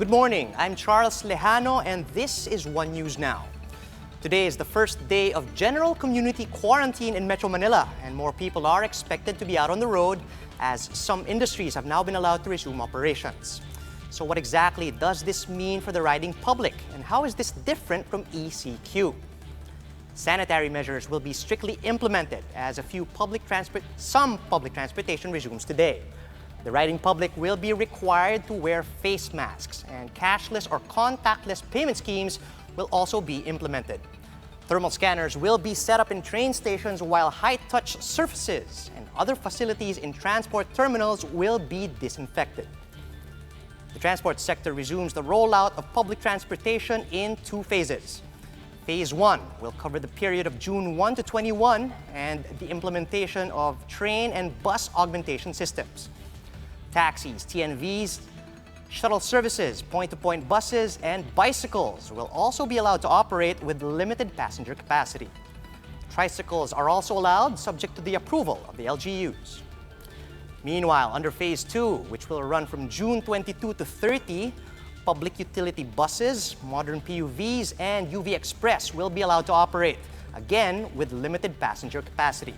Good morning, I'm Charles Lejano and this is One News Now. Today is the first day of general community quarantine in Metro Manila and more people are expected to be out on the road as some industries have now been allowed to resume operations. So what exactly does this mean for the riding public and how is this different from ECQ? Sanitary measures will be strictly implemented as some public transportation resumes today. The riding public will be required to wear face masks and cashless or contactless payment schemes will also be implemented. Thermal scanners will be set up in train stations while high-touch surfaces and other facilities in transport terminals will be disinfected. The transport sector resumes the rollout of public transportation in two phases. Phase 1 will cover the period of June 1 to 21 and the implementation of train and bus augmentation systems. Taxis, TNVs, shuttle services, point-to-point buses, and bicycles will also be allowed to operate with limited passenger capacity. Tricycles are also allowed subject to the approval of the LGUs. Meanwhile, under Phase 2, which will run from June 22 to 30, public utility buses, modern PUVs, and UV Express will be allowed to operate, again with limited passenger capacity.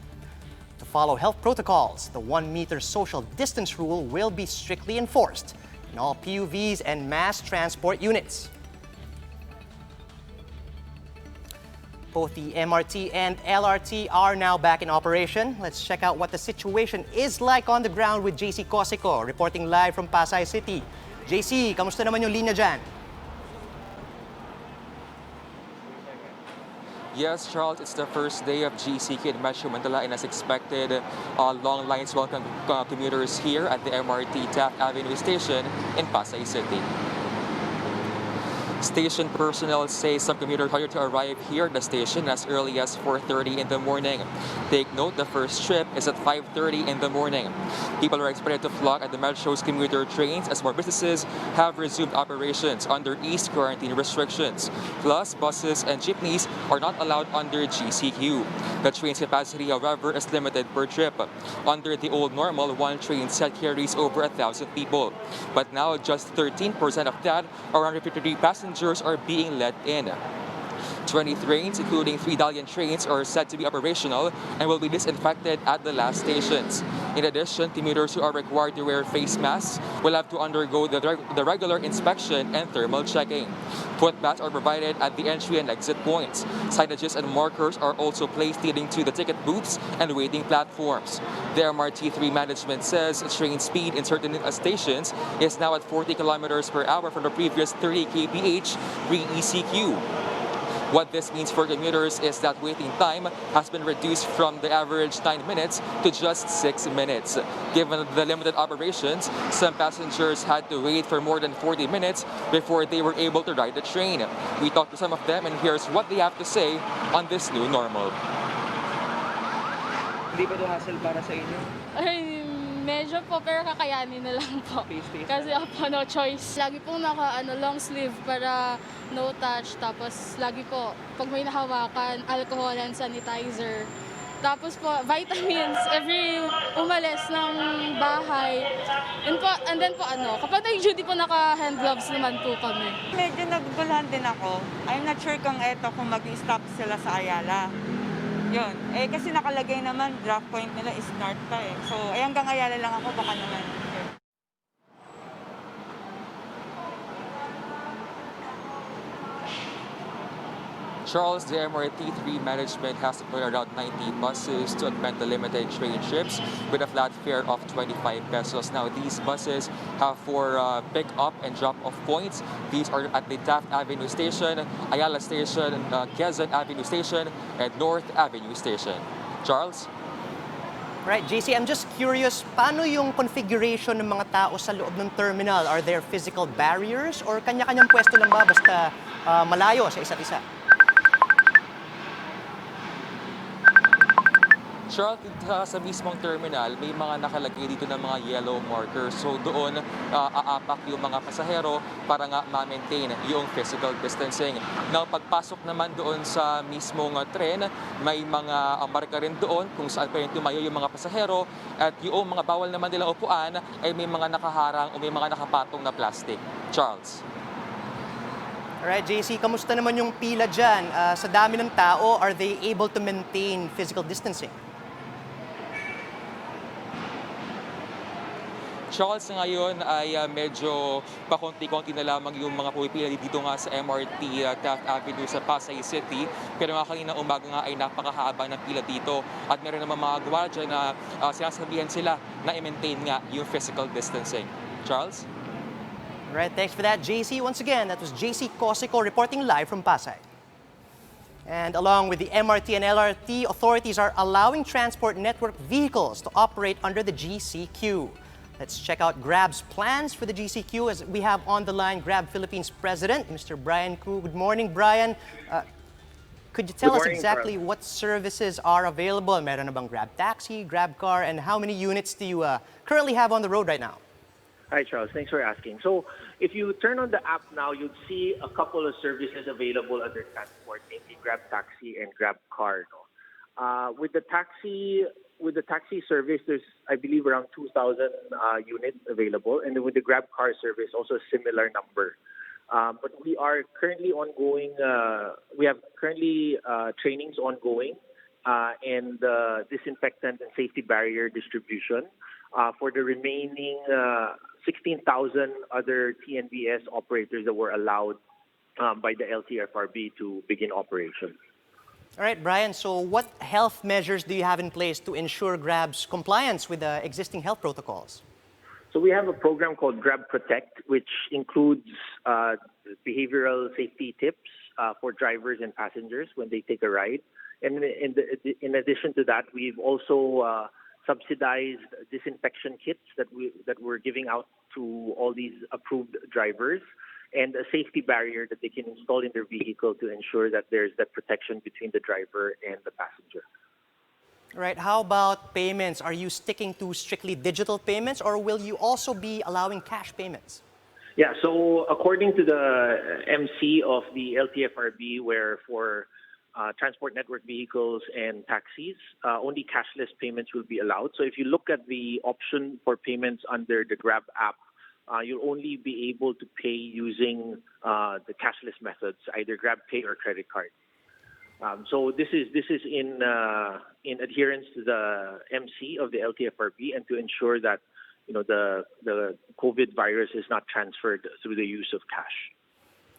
To follow health protocols, the 1-meter social distance rule will be strictly enforced in all PUVs and mass transport units. Both the MRT and LRT are now back in operation. Let's check out what the situation is like on the ground with JC Cosico, reporting live from Pasay City. JC, kamusta naman yung linya dyan? Yes, Charles, it's the first day of GCQ in Metro Manila and as expected, long lines welcome commuters here at the MRT Taft Avenue Station in Pasay City. Station personnel say some commuters are to arrive here at the station as early as 4:30 in the morning. Take note, the first trip is at 5:30 in the morning. People are expected to flock at the Metro's commuter trains as more businesses have resumed operations under eased quarantine restrictions. Plus, buses and jeepneys are not allowed under GCQ. The train's capacity, however, is limited per trip. Under the old normal, one train set carries over 1,000 people. But now, just 13% of that, or 153 passengers, are being let in. 20 trains, including 3 Dalian trains, are said to be operational and will be disinfected at the last stations. In addition, commuters who are required to wear face masks will have to undergo the regular inspection and thermal checking. Footpaths are provided at the entry and exit points. Signages and markers are also placed leading to the ticket booths and waiting platforms. The MRT3 management says train speed in certain stations is now at 40 kilometers per hour from the previous 30 kph pre-ECQ. What this means for commuters is that waiting time has been reduced from the average 9 minutes to just 6 minutes. Given the limited operations, some passengers had to wait for more than 40 minutes before they were able to ride the train. We talked to some of them and here's what they have to say on this new normal. Hindi ba ito hassle para sa inyo? Medyo po, pero kakayanin na lang po. Kasi no choice. Lagi pong long sleeve para no touch. Tapos lagi po, pag may nahawakan, alcohol and sanitizer. Tapos po, vitamins every umalis ng bahay. And then po kapag nag-duty po naka-hand gloves naman po kami. Medyo naguguluhan din ako. I'm not sure kung mag-stop sila sa Ayala. Yun. Kasi nakalagay naman, draft point nila is north pa eh. So, hanggang Ayala lang ako, baka naman. Charles, the MRT3 management has deployed around 90 buses to augment the limited train trips with a flat fare of 25 pesos. Now, these buses have 4 pick-up and drop-off points. These are at the Taft Avenue Station, Ayala Station, Quezon Avenue Station, and North Avenue Station. Charles? Right, JC, I'm just curious, paano yung configuration ng mga tao sa loob ng terminal? Are there physical barriers or kanya-kanyang pwesto lang ba basta malayo sa isa't isa? Charles, sa mismong terminal, may mga nakalagay dito ng mga yellow markers. So doon aapak yung mga pasahero para nga ma-maintain yung physical distancing. Now, pagpasok naman doon sa mismong tren, may mga marka rin doon kung saan pwedeng tumayo yung mga pasahero at yung mga bawal naman nilang upuan ay may mga nakaharang o may mga nakapatong na plastic. Charles. Alright, JC, kamusta naman yung pila dyan? Sa dami ng tao, are they able to maintain physical distancing? Charles, ngayon ay medyo pakonti-konti na lamang yung mga pumipila dito nga sa MRT Taft Avenue sa Pasay City. Pero nga kanina umaga nga ay napakahaba ng pila dito at meron naman mga gwardiya na sinasabihan sila na i-maintain nga yung physical distancing. Charles? All right, thanks for that, JC. Once again, that was JC Cosico reporting live from Pasay. And along with the MRT and LRT, authorities are allowing transport network vehicles to operate under the GCQ. Let's check out Grab's plans for the GCQ as we have on the line Grab Philippines President, Mr. Brian Koo. Good morning, Brian. Could you tell us exactly what services are available? Meron na bang Grab Taxi, Grab Car, and how many units do you currently have on the road right now? Hi, Charles. Thanks for asking. So if you turn on the app now, you'd see a couple of services available under transport, namely Grab Taxi and Grab Car. No? With the taxi service, there's, I believe, around 2,000 units available. And then with the Grab Car service, also a similar number. But we are currently ongoing, we have currently trainings ongoing and disinfectant and safety barrier distribution for the remaining 16,000 other TNBS operators that were allowed by the LTFRB to begin operation. All right, Brian, so what health measures do you have in place to ensure Grab's compliance with the existing health protocols? So we have a program called Grab Protect, which includes behavioral safety tips for drivers and passengers when they take a ride. And in addition to that, we've also subsidized disinfection kits that we're giving out to all these approved drivers, and a safety barrier that they can install in their vehicle to ensure that there's that protection between the driver and the passenger. All right, how about payments? Are you sticking to strictly digital payments, or will you also be allowing cash payments? Yeah, so according to the MC of the LTFRB, where for transport network vehicles and taxis, only cashless payments will be allowed. So if you look at the option for payments under the Grab app, you'll only be able to pay using the cashless methods, either Grab Pay or credit card. So this is in adherence to the MC of the LTFRB and to ensure that the COVID virus is not transferred through the use of cash.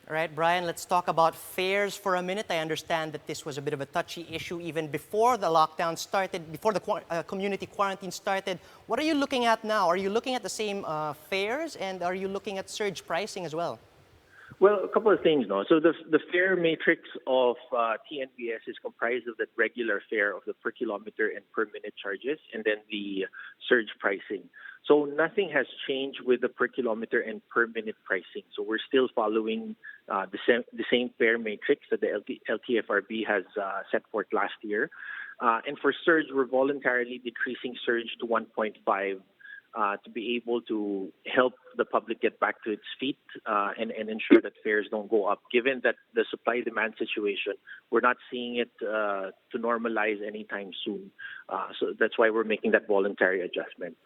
All right, Brian, let's talk about fares for a minute. I understand that this was a bit of a touchy issue even before the lockdown started, before the community quarantine started. What are you looking at now? Are you looking at the same fares, and are you looking at surge pricing as well? Well, a couple of things, no. So the fare matrix of TNBS is comprised of the regular fare of the per kilometer and per minute charges, and then the surge pricing. So nothing has changed with the per kilometer and per minute pricing. So we're still following the same fare matrix that the LTFRB has set forth last year. And for surge, we're voluntarily decreasing surge to 1.5 to be able to help the public get back to its feet and ensure that fares don't go up. Given that the supply-demand situation, we're not seeing it to normalize anytime soon. So that's why we're making that voluntary adjustment.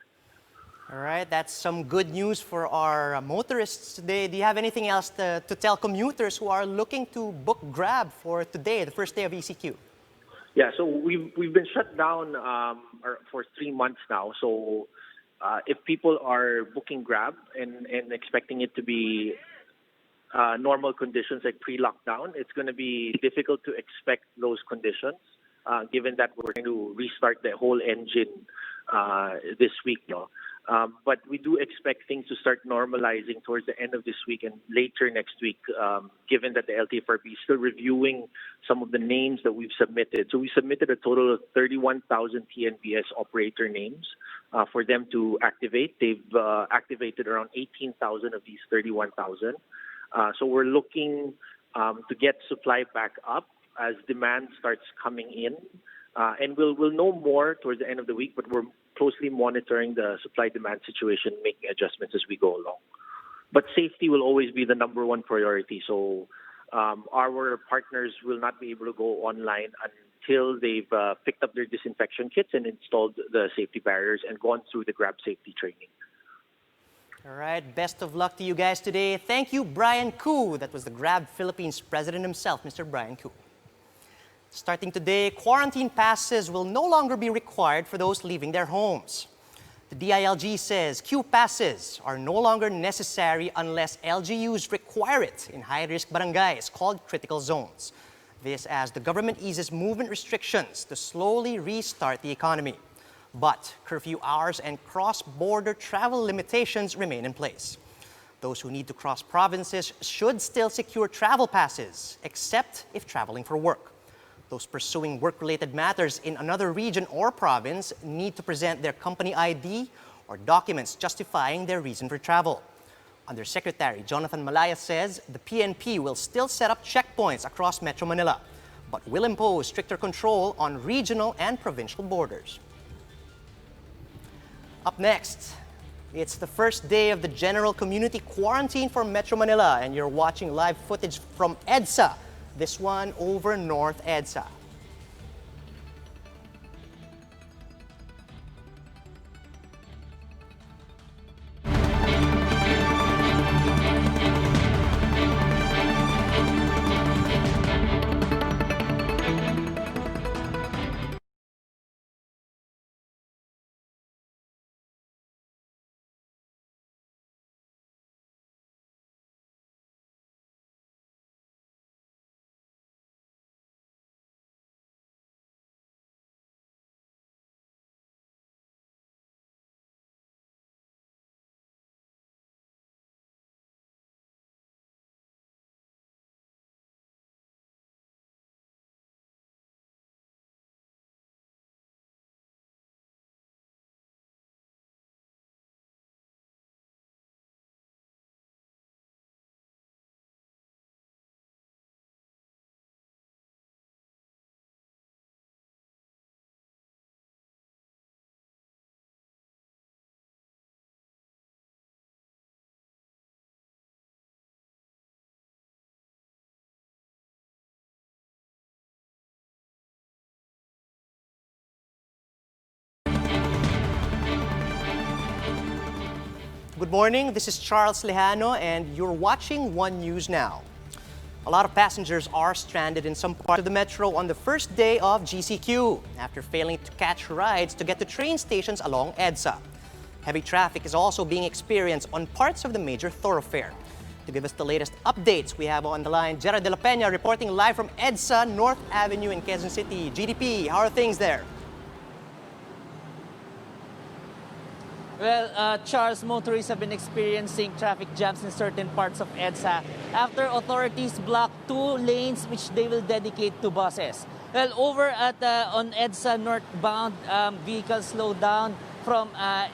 All right, that's some good news for our motorists today. Do you have anything else to tell commuters who are looking to book Grab for today, the first day of ECQ? Yeah, so we've been shut down for 3 months now. So if people are booking Grab and expecting it to be normal conditions like pre-lockdown, it's going to be difficult to expect those conditions, given that we're going to restart the whole engine this week. No? But we do expect things to start normalizing towards the end of this week and later next week, given that the LTFRB is still reviewing some of the names that we've submitted. So we submitted a total of 31,000 TNBS operator names for them to activate. They've activated around 18,000 of these 31,000. So we're looking to get supply back up as demand starts coming in. And we'll know more towards the end of the week, but we're closely monitoring the supply-demand situation, making adjustments as we go along. But safety will always be the number one priority. So our partners will not be able to go online until they've picked up their disinfection kits and installed the safety barriers and gone through the Grab safety training. All right, best of luck to you guys today. Thank you, Brian Koo. That was the Grab Philippines president himself, Mr. Brian Koo. Starting today, quarantine passes will no longer be required for those leaving their homes. The DILG says queue passes are no longer necessary unless LGUs require it in high-risk barangays called critical zones. This as the government eases movement restrictions to slowly restart the economy. But curfew hours and cross-border travel limitations remain in place. Those who need to cross provinces should still secure travel passes, except if traveling for work. Those pursuing work-related matters in another region or province need to present their company ID or documents justifying their reason for travel. Undersecretary Jonathan Malaya says the PNP will still set up checkpoints across Metro Manila, but will impose stricter control on regional and provincial borders. Up next, it's the first day of the general community quarantine for Metro Manila, and you're watching live footage from EDSA. This one over North EDSA. Good morning, this is Charles Lejano and you're watching One News Now. A lot of passengers are stranded in some part of the metro on the first day of GCQ after failing to catch rides to get to train stations along EDSA. Heavy traffic is also being experienced on parts of the major thoroughfare. To give us the latest updates, we have on the line Gerard de la Peña reporting live from EDSA North Avenue in Quezon City. GDP, how are things there? Well, Charles, motorists have been experiencing traffic jams in certain parts of EDSA after authorities blocked 2 lanes which they will dedicate to buses. Well, over at on EDSA northbound, vehicles slowed down from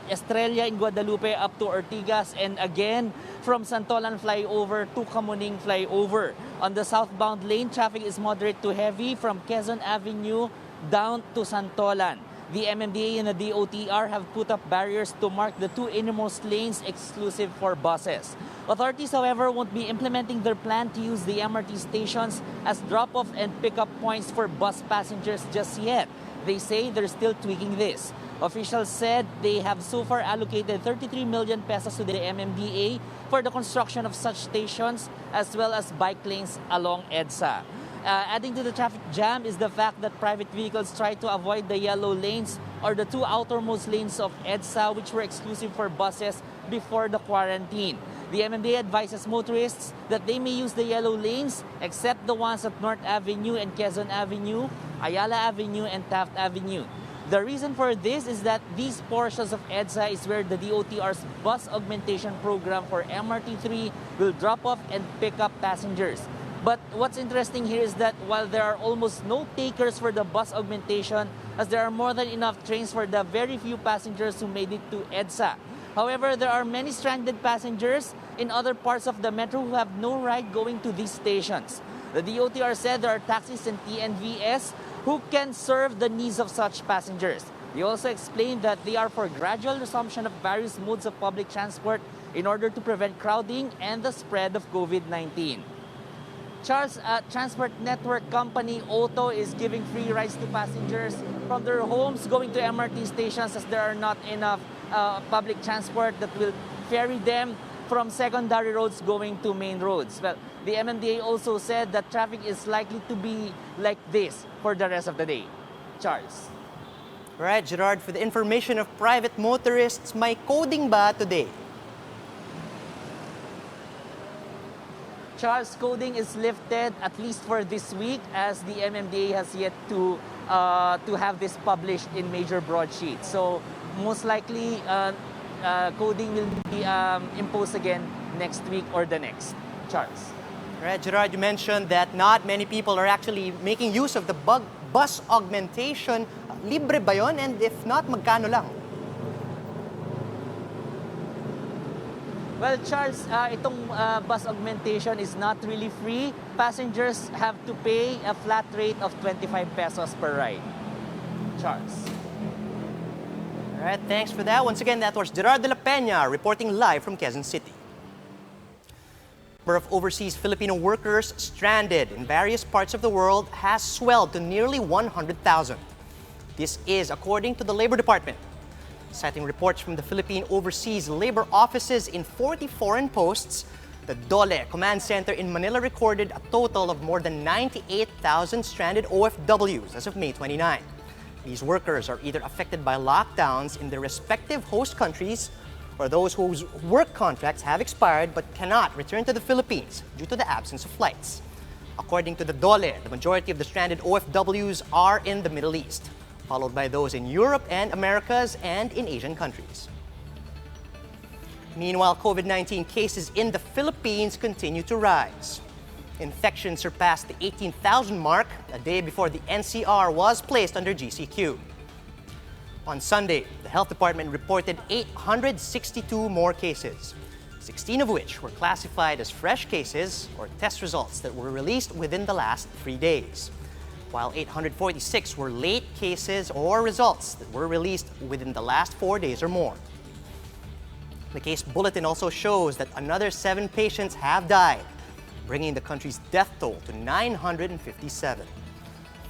Estrella in Guadalupe up to Ortigas, and again from Santolan flyover to Kamuning flyover. On the southbound lane, traffic is moderate to heavy from Quezon Avenue down to Santolan. The MMDA and the DOTR have put up barriers to mark the 2 innermost lanes exclusive for buses. Authorities, however, won't be implementing their plan to use the MRT stations as drop-off and pick-up points for bus passengers just yet. They say they're still tweaking this. Officials said they have so far allocated 33 million pesos to the MMDA for the construction of such stations as well as bike lanes along EDSA. Adding to the traffic jam is the fact that private vehicles try to avoid the yellow lanes or the 2 outermost lanes of EDSA, which were exclusive for buses before the quarantine. The MMDA advises motorists that they may use the yellow lanes except the ones at North Avenue and Quezon Avenue, Ayala Avenue and Taft Avenue. The reason for this is that these portions of EDSA is where the DOTR's bus augmentation program for MRT3 will drop off and pick up passengers. But what's interesting here is that while there are almost no takers for the bus augmentation, as there are more than enough trains for the very few passengers who made it to EDSA. However, there are many stranded passengers in other parts of the metro who have no ride going to these stations. The DOTR said there are taxis and TNVS who can serve the needs of such passengers. They also explained that they are for gradual resumption of various modes of public transport in order to prevent crowding and the spread of COVID-19. Charles, transport network company Auto is giving free rides to passengers from their homes going to MRT stations as there are not enough public transport that will ferry them from secondary roads going to main roads. Well, the MMDA also said that traffic is likely to be like this for the rest of the day. Charles. All right, Gerard, for the information of private motorists, may coding ba today? Charles, coding is lifted at least for this week as the MMDA has yet to have this published in major broadsheets. So most likely coding will be imposed again next week or the next. Charles. All right, Gerard, you mentioned that not many people are actually making use of the bus augmentation. Libre ba yun? And if not, magkano lang? Well, Charles, itong bus augmentation is not really free. Passengers have to pay a flat rate of 25 pesos per ride. Charles. All right, thanks for that. Once again, that was Gerard de la Peña reporting live from Quezon City. The number of overseas Filipino workers stranded in various parts of the world has swelled to nearly 100,000. This is according to the Labor Department. Citing reports from the Philippine Overseas Labor Offices in 40 foreign posts, the DOLE Command Center in Manila recorded a total of more than 98,000 stranded OFWs as of May 29. These workers are either affected by lockdowns in their respective host countries or those whose work contracts have expired but cannot return to the Philippines due to the absence of flights. According to the DOLE, the majority of the stranded OFWs are in the Middle East, followed by those in Europe and Americas and in Asian countries. Meanwhile, COVID-19 cases in the Philippines continue to rise. Infections surpassed the 18,000 mark a day before the NCR was placed under GCQ. On Sunday, the Health Department reported 862 more cases, 16 of which were classified as fresh cases or test results that were released within the last 3 days, while 846 were late cases or results that were released within the last 4 days or more. The case bulletin also shows that another 7 patients have died, bringing the country's death toll to 957.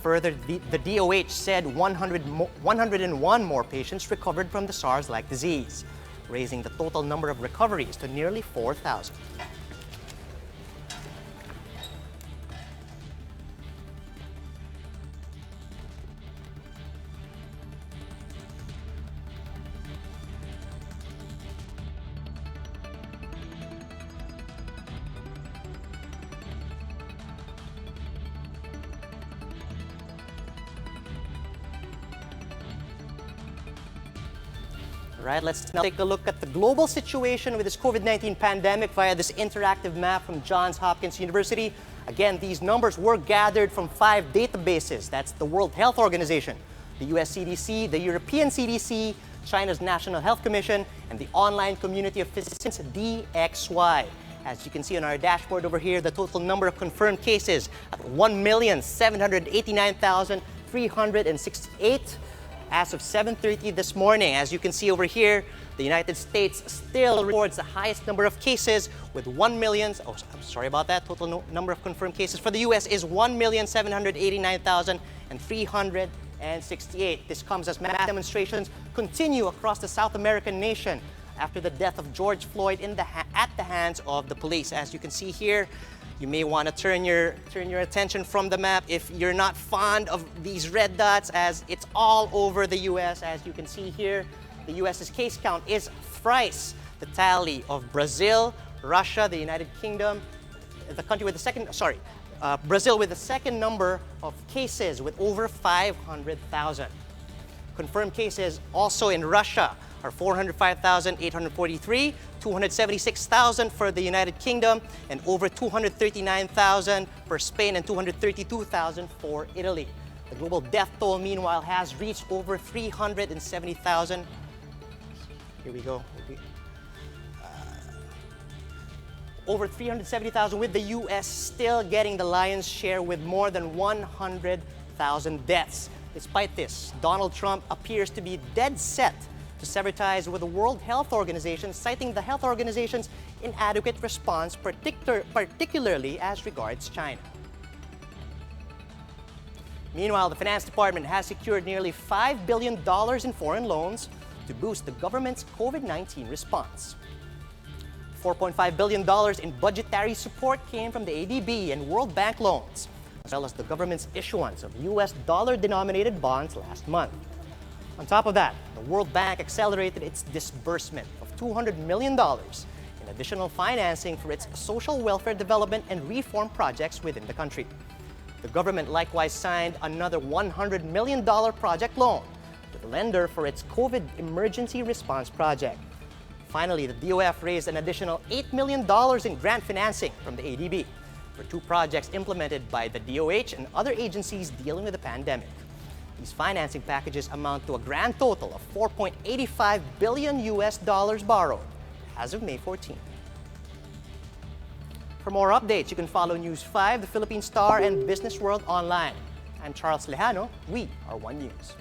Further, the DOH said 101 more patients recovered from the SARS-like disease, raising the total number of recoveries to nearly 4,000. All right, let's now take a look at the global situation with this COVID-19 pandemic via this interactive map from Johns Hopkins University. Again, these numbers were gathered from 5 databases. That's the World Health Organization, the US CDC, the European CDC, China's National Health Commission, and the online community of physicians, DXY. As you can see on our dashboard over here, the total number of confirmed cases at 1,789,368. As of 7:30 this morning. As you can see over here, the United States still records the highest number of cases with 1 million. Oh, I'm sorry about that. Total number of confirmed cases for the U.S. is 1,789,368. This comes as mass demonstrations continue across the South American nation after the death of George Floyd at the hands of the police. As you can see here, you may want to turn your attention from the map if you're not fond of these red dots, as it's all over the U.S. As you can see here, the U.S.'s case count is thrice the tally of Brazil, Russia, the United Kingdom, the country with the Brazil with the second number of cases with over 500,000. Confirmed cases also in Russia are 405,843, 276,000 for the United Kingdom, and over 239,000 for Spain and 232,000 for Italy. The global death toll, meanwhile, has reached over 370,000. Here we go. Over 370,000, with the U.S. still getting the lion's share with more than 100,000 100,000 deaths. Despite this, Donald Trump appears to be dead set to sever ties with the World Health Organization, citing the health organization's inadequate response, particularly as regards China. Meanwhile, the Finance Department has secured nearly $5 billion in foreign loans to boost the government's COVID-19 response. $4.5 billion in budgetary support came from the ADB and World Bank loans, as well as the government's issuance of US dollar-denominated bonds last month. On top of that, the World Bank accelerated its disbursement of $200 million in additional financing for its social welfare development and reform projects within the country. The government likewise signed another $100 million project loan to the lender for its COVID emergency response project. Finally, the DOF raised an additional $8 million in grant financing from the ADB for 2 projects implemented by the DOH and other agencies dealing with the pandemic. These financing packages amount to a grand total of $4.85 billion borrowed as of May 14. For more updates, you can follow News 5, the Philippine Star, and Business World online. I'm Charles Lejano. We are One News.